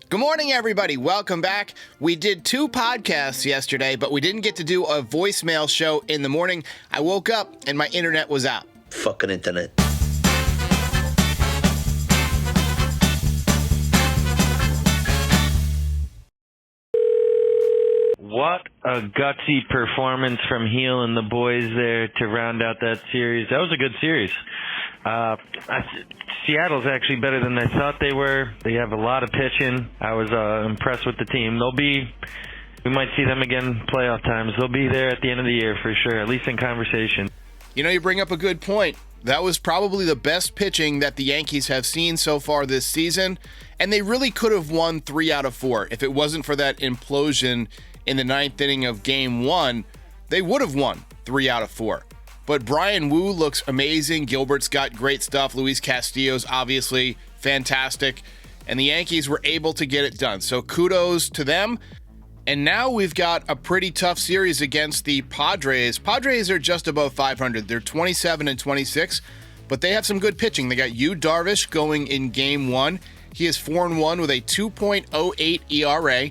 Good morning, everybody. Welcome back. We did 2 podcasts yesterday, but we didn't get to do a voicemail show in the morning. I woke up and my internet was out. Fucking internet. What a gutsy performance from Heel and the boys there to round out that series. That was a good series. Seattle's actually better than I thought they were. They have a lot of pitching. I was impressed with the team. We might see them again playoff times. They'll be there at the end of the year for sure, at least in conversation. You know, you bring up a good point. That was probably the best pitching that the Yankees have seen so far this season, and they really could have won 3 out of 4. If it wasn't for that implosion in the 9th inning of Game 1, they would have won 3 out of 4. But Brian Wu looks amazing. Gilbert's got great stuff. Luis Castillo's obviously fantastic. And the Yankees were able to get it done. So kudos to them. And now we've got a pretty tough series against the Padres. Padres are just above 500. They're 27-26, but they have some good pitching. They got Yu Darvish going in Game 1. He is 4-1 with a 2.08 ERA.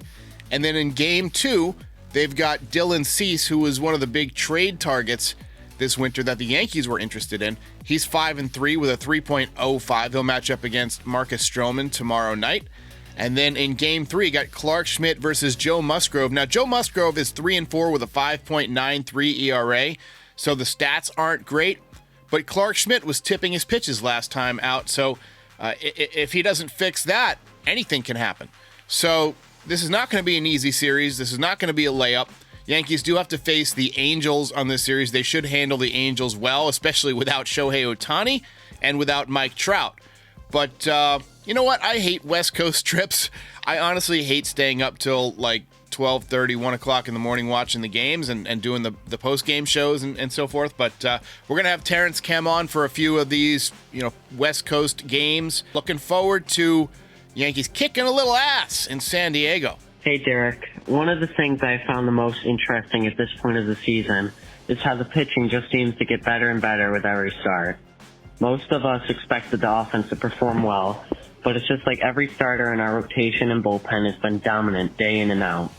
And then in Game 2, they've got Dylan Cease, who was one of the big trade targets this winter that the Yankees were interested in. He's 5-3 with a 3.05. He'll match up against Marcus Stroman tomorrow night. And then in Game 3, got Clark Schmidt versus Joe Musgrove. Now, Joe Musgrove is 3-4 with a 5.93 ERA, so the stats aren't great. But Clark Schmidt was tipping his pitches last time out, so if he doesn't fix that, anything can happen. So this is not going to be an easy series. This is not going to be a layup. Yankees do have to face the Angels on this series. They should handle the Angels well, especially without Shohei Ohtani and without Mike Trout. But you know what? I hate West Coast trips. I honestly hate staying up till like 12:30, 1 o'clock in the morning watching the games and doing the post-game shows and so forth. But we're going to have Terrence Kem on for a few of these, West Coast games. Looking forward to Yankees kicking a little ass in San Diego. Hey, Derek. One of the things I found the most interesting at this point of the season is how the pitching just seems to get better and better with every start. Most of us expected the offense to perform well, but it's just like every starter in our rotation and bullpen has been dominant day in and out.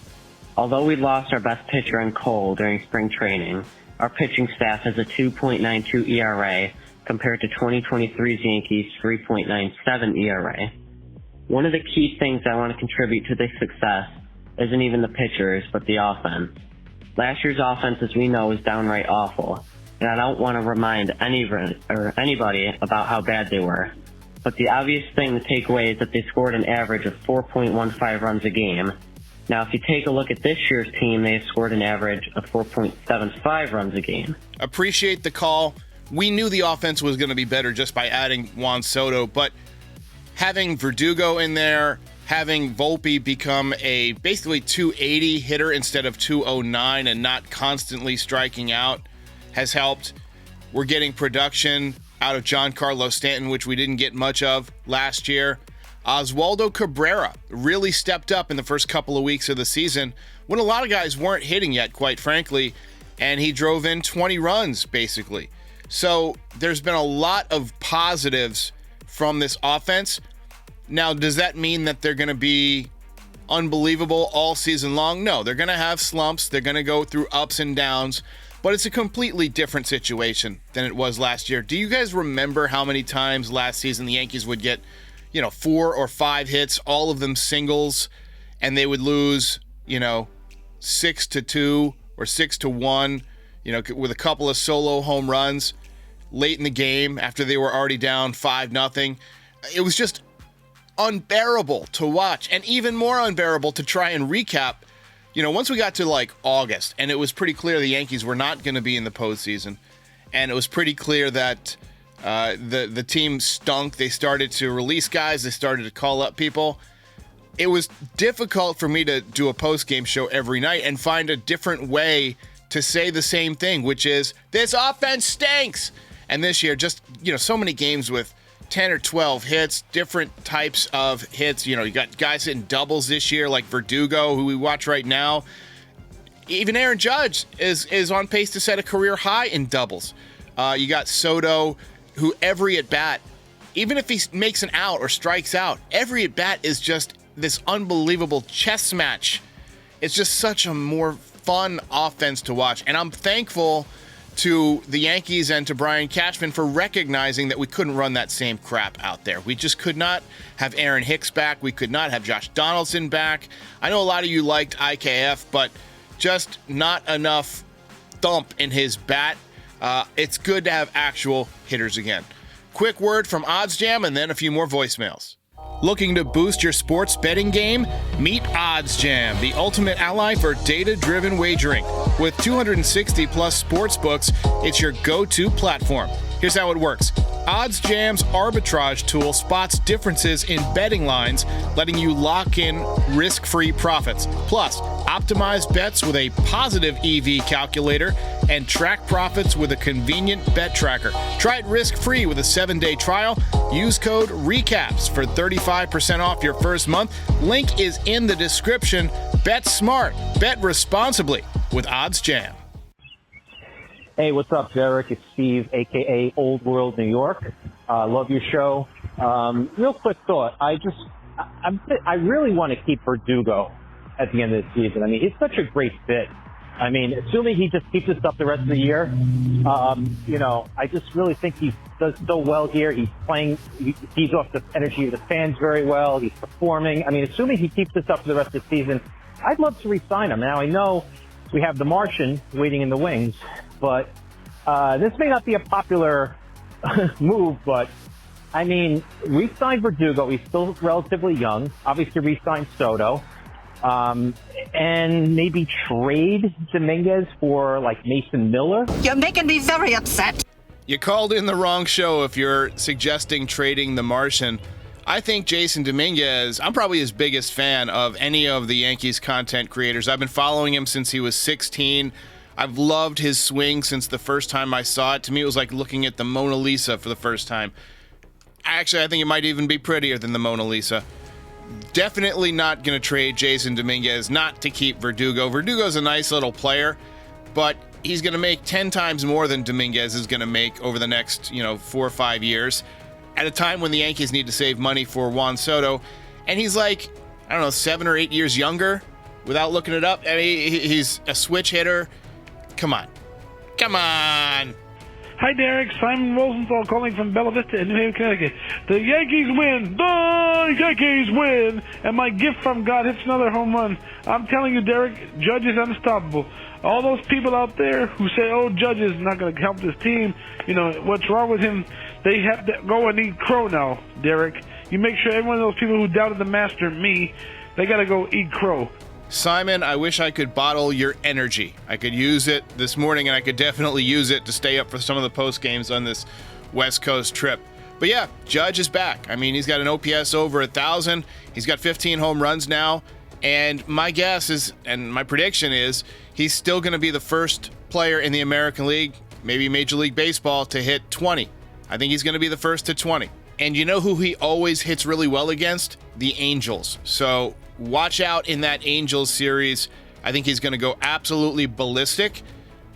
Although we lost our best pitcher in Cole during spring training, our pitching staff has a 2.92 ERA compared to 2023's Yankees' 3.97 ERA. One of the key things I want to contribute to this success isn't even the pitchers, but the offense. Last year's offense, as we know, is downright awful, and I don't want to remind anybody about how bad they were. But the obvious thing to take away is that they scored an average of 4.15 runs a game. Now, if you take a look at this year's team, they have scored an average of 4.75 runs a game. Appreciate the call. We knew the offense was going to be better just by adding Juan Soto, but having Verdugo in there, having Volpe become a basically 280 hitter instead of 209 and not constantly striking out has helped. We're getting production out of Giancarlo Stanton, which we didn't get much of last year. Oswaldo Cabrera really stepped up in the first couple of weeks of the season when a lot of guys weren't hitting yet, quite frankly, and he drove in 20 runs, basically. So there's been a lot of positives from this offense. Now, does that mean that they're going to be unbelievable all season long? No, they're going to have slumps. They're going to go through ups and downs, but it's a completely different situation than it was last year. Do you guys remember how many times last season the Yankees would get, 4 or 5 hits, all of them singles, and they would lose, 6-2 or 6-1, with a couple of solo home runs late in the game after they were already down 5-0. It was just unbearable to watch, and even more unbearable to try and recap. Once we got to like August, and it was pretty clear the Yankees were not going to be in the postseason, and it was pretty clear that the team stunk. They started to release guys. They started to call up people. It was difficult for me to do a post-game show every night and find a different way to say the same thing, which is, this offense stinks. And this year, just, so many games with 10 or 12 hits, different types of hits. You got guys hitting doubles this year, like Verdugo, who we watch right now. Even Aaron Judge is on pace to set a career high in doubles. You got Soto, who every at-bat, even if he makes an out or strikes out, every at-bat is just this unbelievable chess match. It's just such a more fun offense to watch. And I'm thankful to the Yankees and to Brian Cashman for recognizing that we couldn't run that same crap out there. We just could not have Aaron Hicks back. We could not have Josh Donaldson back. I know a lot of you liked IKF, but just not enough thump in his bat. It's good to have actual hitters again. Quick word from OddsJam and then a few more voicemails. Looking to boost your sports betting game? Meet OddsJam, the ultimate ally for data-driven wagering. With 260 plus sports books, it's your go-to platform. Here's how it works. OddsJam's arbitrage tool spots differences in betting lines, letting you lock in risk-free profits. Plus, optimize bets with a positive EV calculator and track profits with a convenient bet tracker. Try it risk-free with a 7-day trial. Use code RECAPS for 35% off your first month. Link is in the description. Bet smart. Bet responsibly with OddsJam. Hey, what's up, Derek? It's Steve, a.k.a. Old World New York. Love your show. Real quick thought. I really want to keep Verdugo at the end of the season. I mean, he's such a great fit. I mean, assuming he just keeps this up the rest of the year, I just really think he does so well here. He's playing, he feeds off the energy of the fans very well. He's performing. I mean, assuming he keeps this up for the rest of the season, I'd love to re-sign him. Now, I know we have the Martian waiting in the wings, but this may not be a popular move, but I mean, re-sign Verdugo. He's still relatively young. Obviously, re-sign Soto. And maybe trade Dominguez for like Mason Miller. You're making me very upset. You called in the wrong show if you're suggesting trading the Martian. I think Jason Dominguez, I'm probably his biggest fan of any of the Yankees content creators. I've been following him since he was 16. I've loved his swing since the first time I saw it. To me, it was like looking at the Mona Lisa for the first time. Actually, I think it might even be prettier than the Mona Lisa. Definitely not going to trade Jason Dominguez, not to keep Verdugo. Verdugo's a nice little player, but he's going to make 10 times more than Dominguez is going to make over the next, 4 or 5 years, at a time when the Yankees need to save money for Juan Soto. And he's like, 7 or 8 years younger, without looking it up. I mean, he's a switch hitter. Come on. Hi, Derek. Simon Rosenthal calling from Bella Vista in New Haven, Connecticut. The Yankees win. The Yankees win. And my gift from God hits another home run. I'm telling you, Derek, Judge is unstoppable. All those people out there who say, Judge is not going to help this team, what's wrong with him? They have to go and eat crow now, Derek. You make sure every one of those people who doubted the master, me, they got to go eat crow. Simon, I wish I could bottle your energy. I could use it this morning, and I could definitely use it to stay up for some of the post games on this West Coast trip. But yeah, Judge is back. I mean, he's got an OPS over 1,000. He's got 15 home runs now. And my guess is, and my prediction is, he's still going to be the first player in the American League, maybe Major League Baseball, to hit 20. I think he's going to be the first to 20. And you know who he always hits really well against? The Angels. So watch out in that Angels series. I think he's going to go absolutely ballistic.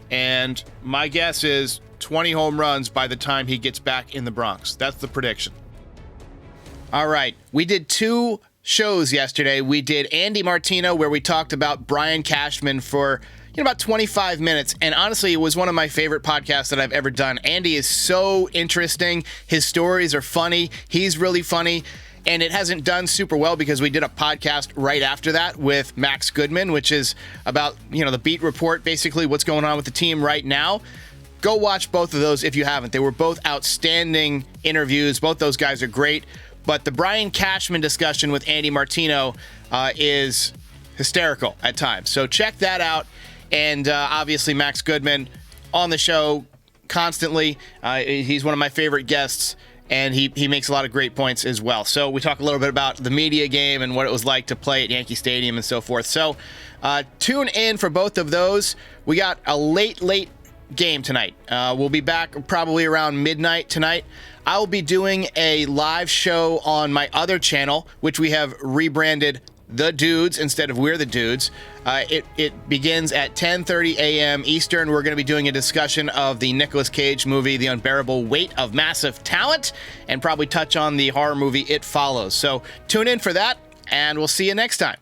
And my guess is 20 home runs by the time he gets back in the Bronx. That's the prediction. All right. We did 2 shows yesterday. We did Andy Martino, where we talked about Brian Cashman for about 25 minutes. And honestly, it was one of my favorite podcasts that I've ever done. Andy is so interesting. His stories are funny. He's really funny. And it hasn't done super well because we did a podcast right after that with Max Goodman, which is about, the beat report, basically what's going on with the team right now. Go watch both of those if you haven't. They were both outstanding interviews. Both those guys are great. But the Brian Cashman discussion with Andy Martino is hysterical at times. So check that out. And obviously Max Goodman on the show constantly. He's one of my favorite guests. And he makes a lot of great points as well. So we talk a little bit about the media game and what it was like to play at Yankee Stadium and so forth. So tune in for both of those. We got a late game tonight. We'll be back probably around midnight tonight. I'll be doing a live show on my other channel, which we have rebranded The Dudes instead of We're the Dudes. It begins at 10:30 a.m. Eastern. We're going to be doing a discussion of the Nicolas Cage movie, The Unbearable Weight of Massive Talent, and probably touch on the horror movie It Follows. So tune in for that. and we'll see you next time.